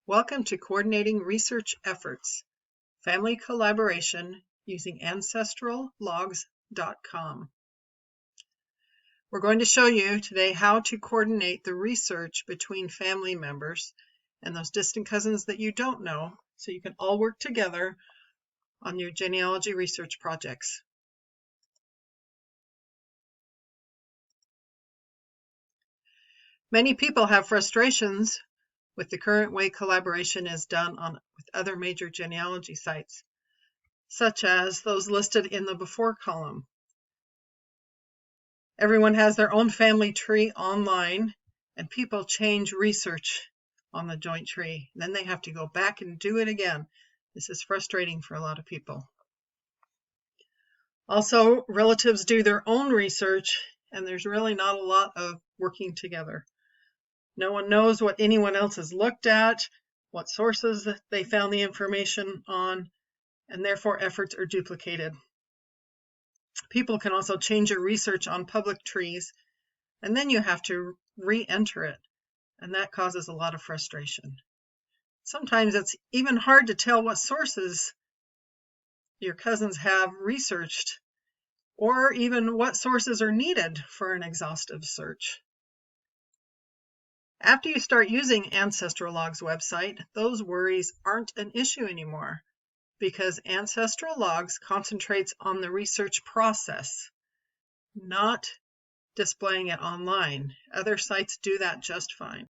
Welcome to Coordinating Research Efforts, Family Collaboration using ancestrallogs.com. We're going to show you today how to coordinate the research between family members and those distant cousins that you don't know, so you can all work together on your genealogy research projects. Many people have frustrations with the current way collaboration is done with other major genealogy sites, such as those listed in the before column. Everyone has their own family tree online, and people change research on the joint tree. Then they have to go back and do it again. This is frustrating for a lot of people. Also, relatives do their own research, and there's really not a lot of working together. No one knows what anyone else has looked at, what sources they found the information on, and therefore efforts are duplicated. People can also change your research on public trees, and then you have to re-enter it, and that causes a lot of frustration. Sometimes it's even hard to tell what sources your cousins have researched, or even what sources are needed for an exhaustive search. After you start using Ancestral Logs website, those worries aren't an issue anymore, because Ancestral Logs concentrates on the research process, not displaying it online. Other sites do that just fine.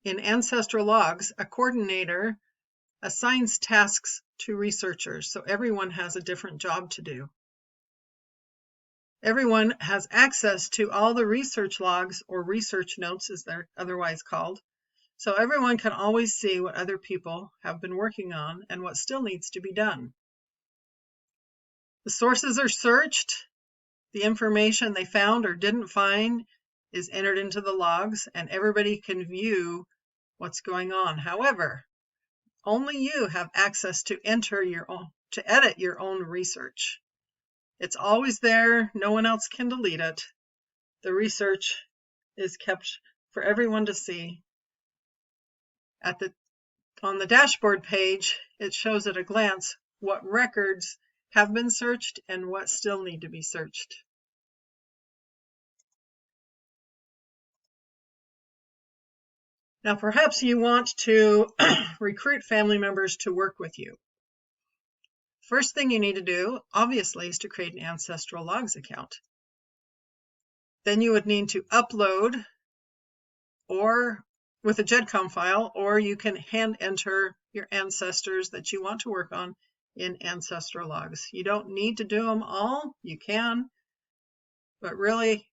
In Ancestral Logs, a coordinator assigns tasks to researchers, so everyone has a different job to do. Everyone has access to all the research logs, or research notes as they're otherwise called, so everyone can always see what other people have been working on and what still needs to be done. The sources are searched, the information they found or didn't find is entered into the logs, and everybody can view what's going on. However, only you have access to edit your own research. It's always there, no one else can delete it. The research is kept for everyone to see. On the dashboard page, it shows at a glance what records have been searched and what still need to be searched. Now, perhaps you want to recruit family members to work with you. First thing you need to do, obviously, is to create an Ancestral Logs account. Then you would need to upload or with a GEDCOM file, or you can hand enter your ancestors that you want to work on in Ancestral Logs. You don't need to do them all, you can, but really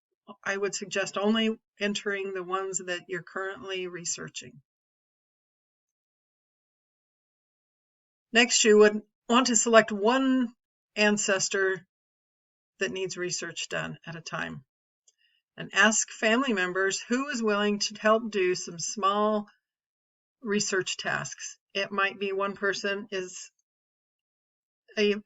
I would suggest only entering the ones that you're currently researching. Next, you would want to select one ancestor that needs research done at a time, and ask family members who is willing to help do some small research tasks. It might be one person is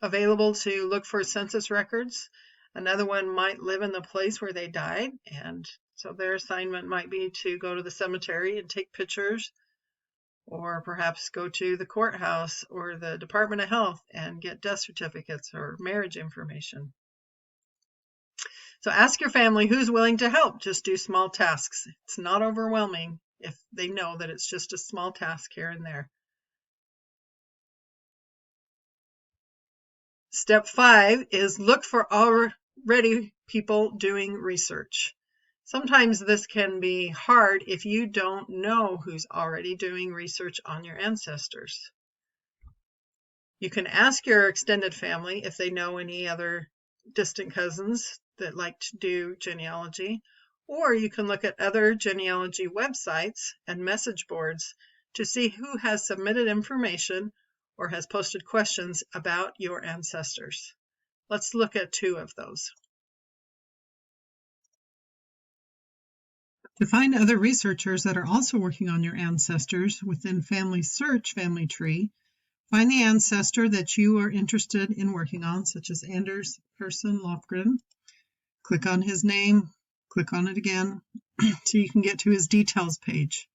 available to look for census records. Another one might live in the place where they died, and so their assignment might be to go to the cemetery and take pictures, or perhaps go to the courthouse or the Department of Health and get death certificates or marriage information. So ask your family who's willing to help. Just do small tasks. It's not overwhelming if they know that it's just a small task here and there. Step 5 is look for already people doing research. Sometimes this can be hard if you don't know who's already doing research on your ancestors. You can ask your extended family if they know any other distant cousins that like to do genealogy, or you can look at other genealogy websites and message boards to see who has submitted information or has posted questions about your ancestors. Let's look at 2 of those. To find other researchers that are also working on your ancestors within Family Search Family Tree, find the ancestor that you are interested in working on, such as Anders Persson Lofgren. Click on his name, click on it again, so you can get to his details page.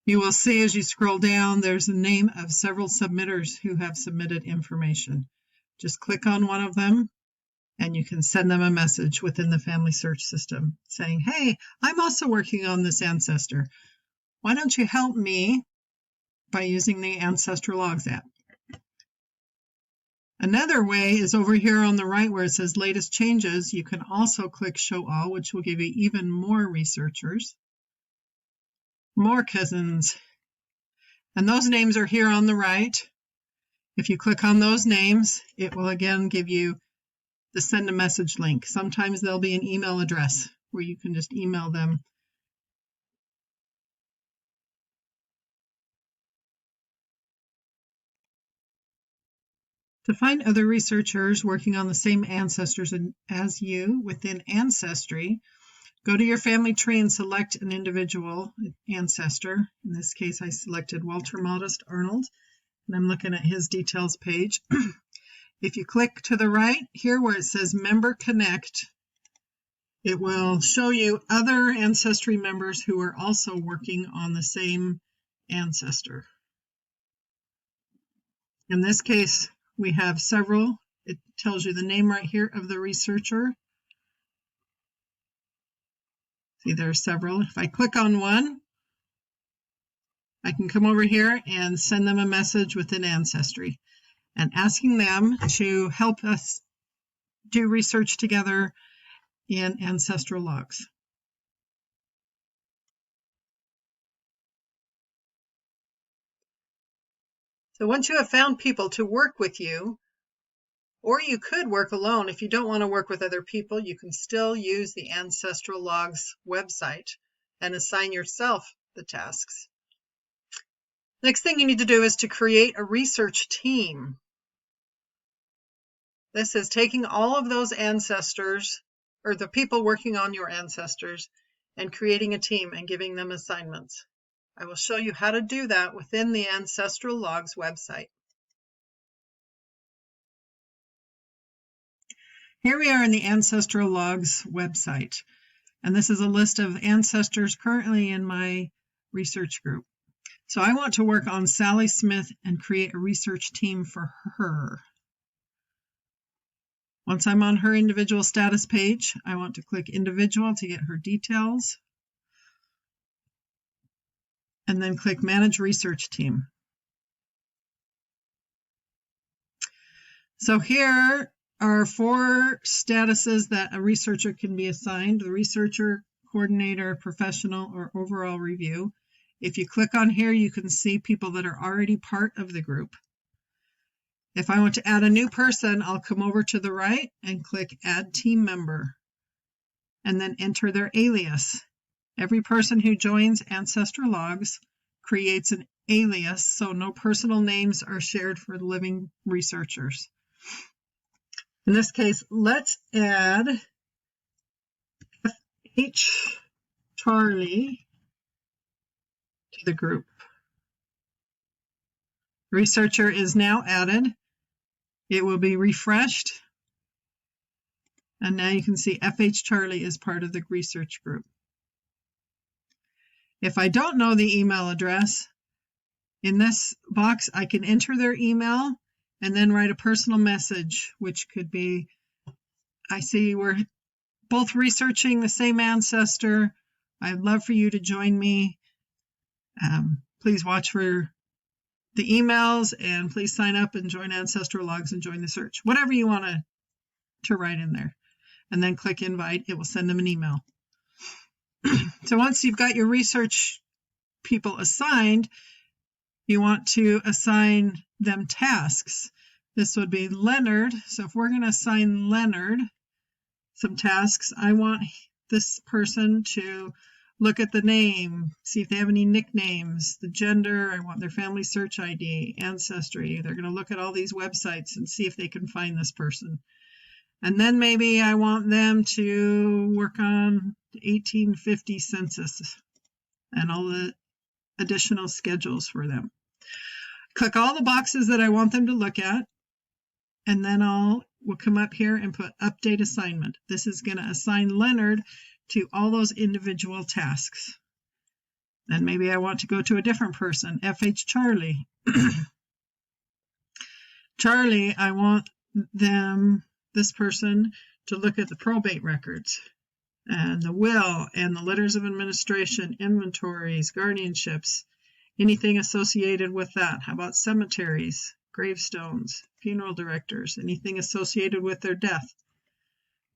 You will see as you scroll down, there's a name of several submitters who have submitted information. Just click on one of them and you can send them a message within the Family Search system saying, hey, I'm also working on this ancestor. Why don't you help me by using the Ancestral Logs app? Another way is over here on the right where it says latest changes. You can also click show all, which will give you even more researchers, more cousins. And those names are here on the right. If you click on those names, it will again give you the send a message link. Sometimes there'll be an email address where you can just email them. To find other researchers working on the same ancestors as you within Ancestry, go to your family tree and select an individual ancestor. In this case, I selected Walter Modest Arnold, and I'm looking at his details page. If you click to the right here where it says Member Connect, it will show you other Ancestry members who are also working on the same ancestor. In this case, we have several. It tells you the name right here of the researcher. See, there are several. If I click on one, I can come over here and send them a message within Ancestry and asking them to help us do research together in Ancestral Logs. So once you have found people to work with you, or you could work alone, if you don't want to work with other people, you can still use the Ancestral Logs website and assign yourself the tasks. Next thing you need to do is to create a research team. This is taking all of those ancestors, or the people working on your ancestors, and creating a team and giving them assignments. I will show you how to do that within the Ancestral Logs website. Here we are in the Ancestral Logs website, and this is a list of ancestors currently in my research group. So I want to work on Sally Smith and create a research team for her. Once I'm on her individual status page, I want to click individual to get her details, and then click Manage Research Team. So here are 4 statuses that a researcher can be assigned: the researcher, coordinator, professional, or overall review. If you click on here, you can see people that are already part of the group. If I want to add a new person, I'll come over to the right and click Add Team Member, and then enter their alias. Every person who joins Ancestral Logs creates an alias, so no personal names are shared for living researchers. In this case, let's add F.H. Charlie to the group. Researcher is now added. It will be refreshed, and now you can see F.H. Charlie is part of the research group. If I don't know the email address, in this box I can enter their email and then write a personal message, which could be, I see we're both researching the same ancestor. I'd love for you to join me. Please watch for the emails, and please sign up and join Ancestral Logs and join the search. Whatever you want to write in there. And then click invite. It will send them an email. So once you've got your research people assigned, you want to assign them tasks. This would be Leonard. So if we're going to assign Leonard some tasks, I want this person to look at the name, see if they have any nicknames, the gender, I want their family search ID, ancestry. They're going to look at all these websites and see if they can find this person. And then maybe I want them to work on the 1850 census and all the additional schedules for them. Click all the boxes that I want them to look at, and then we'll come up here and put update assignment. This is going to assign Leonard to all those individual tasks. Then maybe I want to go to a different person, FH Charlie. Charlie, I want this person, to look at the probate records and the will and the letters of administration, inventories, guardianships, anything associated with that. How about cemeteries, gravestones, funeral directors, anything associated with their death?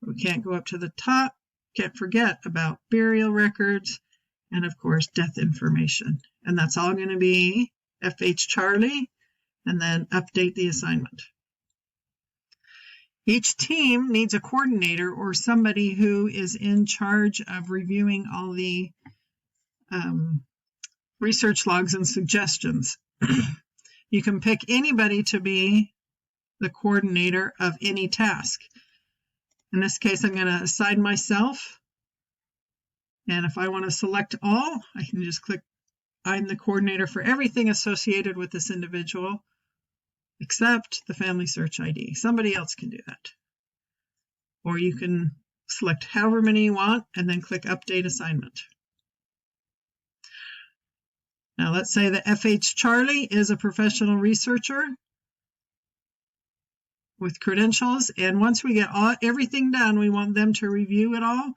We can't go up to the top. Can't forget about burial records and, of course, death information. And that's all going to be FH Charlie, and then update the assignment. Each team needs a coordinator or somebody who is in charge of reviewing all the research logs and suggestions. You can pick anybody to be the coordinator of any task. In this case, I'm going to assign myself. And if I want to select all, I can just click, I'm the coordinator for everything associated with this individual, except the family search ID. Somebody else can do that. Or you can select however many you want and then click Update Assignment. Now let's say that FH Charlie is a professional researcher with credentials, and once we get everything done, we want them to review it all.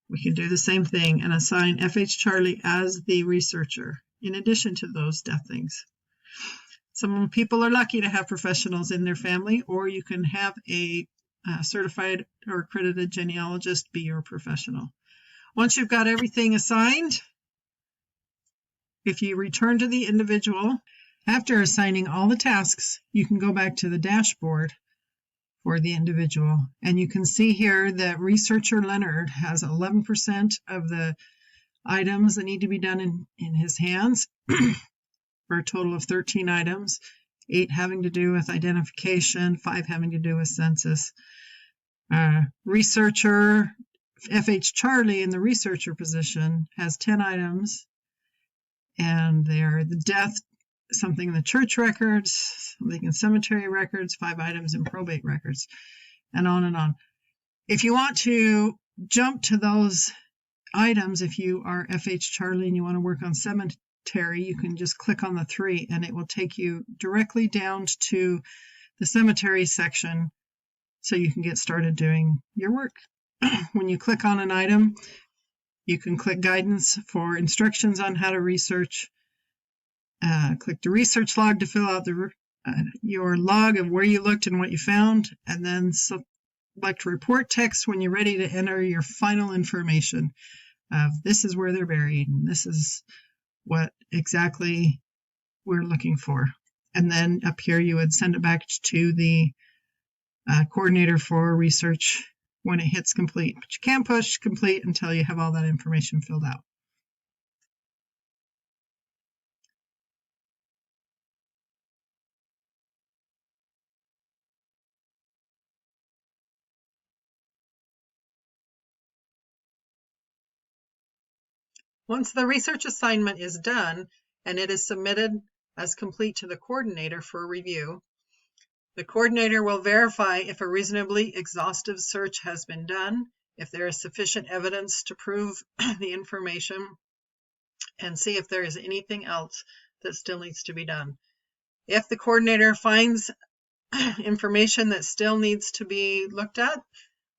We can do the same thing and assign FH Charlie as the researcher, in addition to those death things. Some people are lucky to have professionals in their family, or you can have a certified or accredited genealogist be your professional. Once you've got everything assigned, if you return to the individual, after assigning all the tasks, you can go back to the dashboard for the individual. And you can see here that researcher Leonard has 11% of the items that need to be done in his hands, for a total of 13 items, 8 having to do with identification, 5 having to do with census. Researcher FH Charlie in the researcher position has 10 items, and they are the death, something in the church records, something in cemetery records, 5 items in probate records, and on and on. If you want to jump to those items, if you are FH Charlie and you want to work on cemetery, you can just click on the 3 and it will take you directly down to the cemetery section so you can get started doing your work. When you click on an item, you can click guidance for instructions on how to research. Click the research log to fill out your log of where you looked and what you found, and then select report text when you're ready to enter your final information of this is where they're buried and this is what exactly we're looking for. And then up here you would send it back to the coordinator for research when it hits complete. But you can't push complete until you have all that information filled out. Once the research assignment is done and it is submitted as complete to the coordinator for review, the coordinator will verify if a reasonably exhaustive search has been done, if there is sufficient evidence to prove the information, and see if there is anything else that still needs to be done. If the coordinator finds information that still needs to be looked at,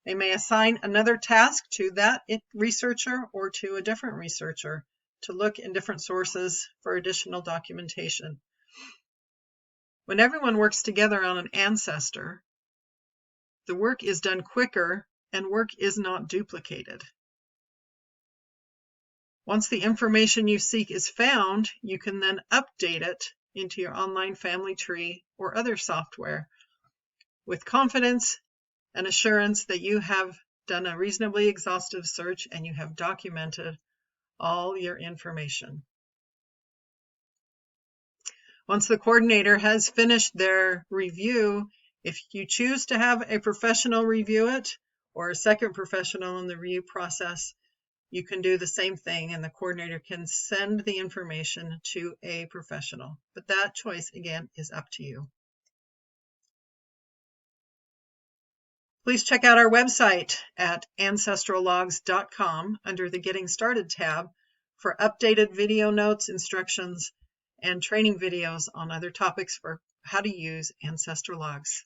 they may assign another task to that researcher or to a different researcher to look in different sources for additional documentation. When everyone works together on an ancestor, the work is done quicker and work is not duplicated. Once the information you seek is found, you can then update it into your online family tree or other software with confidence and assurance that you have done a reasonably exhaustive search and you have documented all your information. Once the coordinator has finished their review, if you choose to have a professional review it or a second professional in the review process, you can do the same thing and the coordinator can send the information to a professional. But that choice, again, is up to you. Please check out our website at ancestrallogs.com under the Getting Started tab for updated video notes, instructions, and training videos on other topics for how to use Ancestral Logs.